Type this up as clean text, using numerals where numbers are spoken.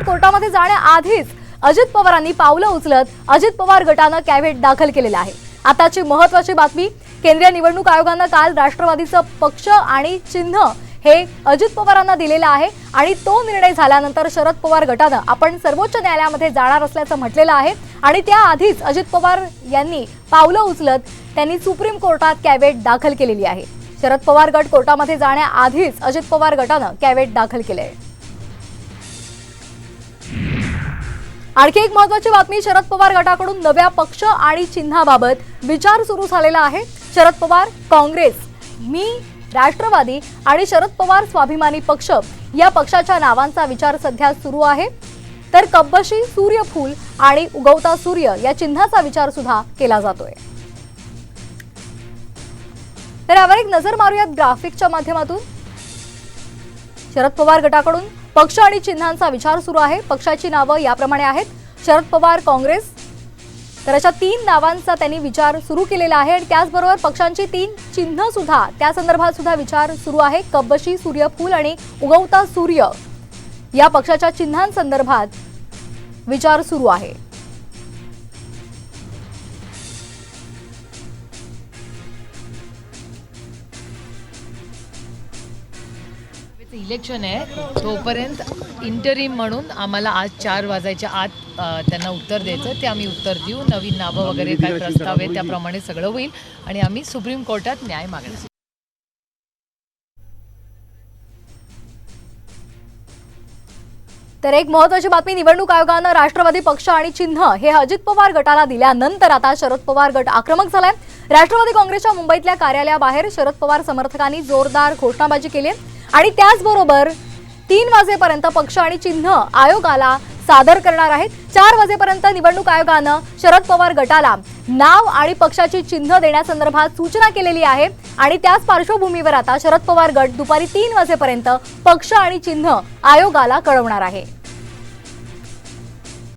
कोर्टामध्ये जाण्याआधीच अजित पवारांनी पावलं उचलत अजित पवार गटानं कॅव्हेट दाखल केलेलं आहे। आताची महत्त्वाची बातमी, केंद्रीय निवडणूक आयोगानं काल राष्ट्रवादीचं पक्ष आणि चिन्ह हे अजित पवारांना दिलेलं आहे आणि तो निर्णय झाल्यानंतर शरद पवार गटानं आपण सर्वोच्च न्यायालयामध्ये जाणार असल्याचं म्हटलेलं आहे आणि त्याआधीच अजित पवार यांनी पावलं उचलत त्यांनी सुप्रीम कोर्टात कॅव्हेट दाखल केलेली आहे। शरद पवार गट कोर्टामध्ये जाण्याआधीच अजित पवार गटानं कॅव्हेट दाखल केले आहे। आणखी एक महत्त्वाची बातमी, शरद पवार गटाकडून नव्या पक्ष आणि चिन्हाबाबत विचार सुरू झालेला आहे। शरद पवार, काँग्रेस, मी, राष्ट्रवादी आणि शरद पवार स्वाभिमानी पक्ष या पक्षाच्या नावांचा विचार सध्या सुरू आहे। तर कब्बशी, सूर्यफूल आणि उगवता सूर्य या चिन्हाचा विचार सुद्धा केला जातोय। तर यावर एक नजर मारूयात ग्राफिकच्या माध्यमातून। शरद पवार गटाकडून पक्ष आणि चिन्हांचा विचार सुरू आहे। पक्षाची नावं याप्रमाणे आहेत, शरद पवार, काँग्रेस, तर अशा 3 नावांचा त्यांनी विचार सुरू केलेला आहे आणि त्याचबरोबर पक्षांची 3 चिन्ह सुद्धा त्या संदर्भात सुद्धा विचार सुरू आहे। कब्बशी, सूर्यफूल आणि उगवता सूर्य या पक्षाच्या चिन्हांसंदर्भात विचार सुरू आहे। इलेक्शन आहे तोपर्यंत इंटरिम म्हणून आम्हाला आज 4 वाजायच्या आत त्यांना उत्तर द्यायचं, ते आम्ही उत्तर देऊ। नवीन नावं वगैरे काय प्रस्ताव आहे त्याप्रमाणे सगळं होईल आणि आम्ही सुप्रीम कोर्टात न्याय मागणार। तर एक महत्त्वाची बातमी, निवडणूक आयोगानं राष्ट्रवादी पक्ष आणि चिन्ह हे अजित पवार गटाला दिल्यानंतर आता शरद पवार गट आक्रमक झालाय। राष्ट्रवादी काँग्रेसच्या मुंबईतल्या कार्यालयाबाहेर शरद पवार समर्थकांनी जोरदार घोषणाबाजी केली आणि त्याचबरोबर 3 वाजेपर्यंत पक्ष आणि चिन्ह आयोगाला सादर करणार आहेत। 4 वाजेपर्यंत निवडणूक आयोगानं शरद पवार गटाला नाव आणि पक्षाची चिन्ह देण्यासंदर्भात सूचना केलेली आहे आणि त्याच पार्श्वभूमीवर आता शरद पवार गट दुपारी 3 वाजेपर्यंत पक्ष आणि चिन्ह आयोगाला कळवणार आहे।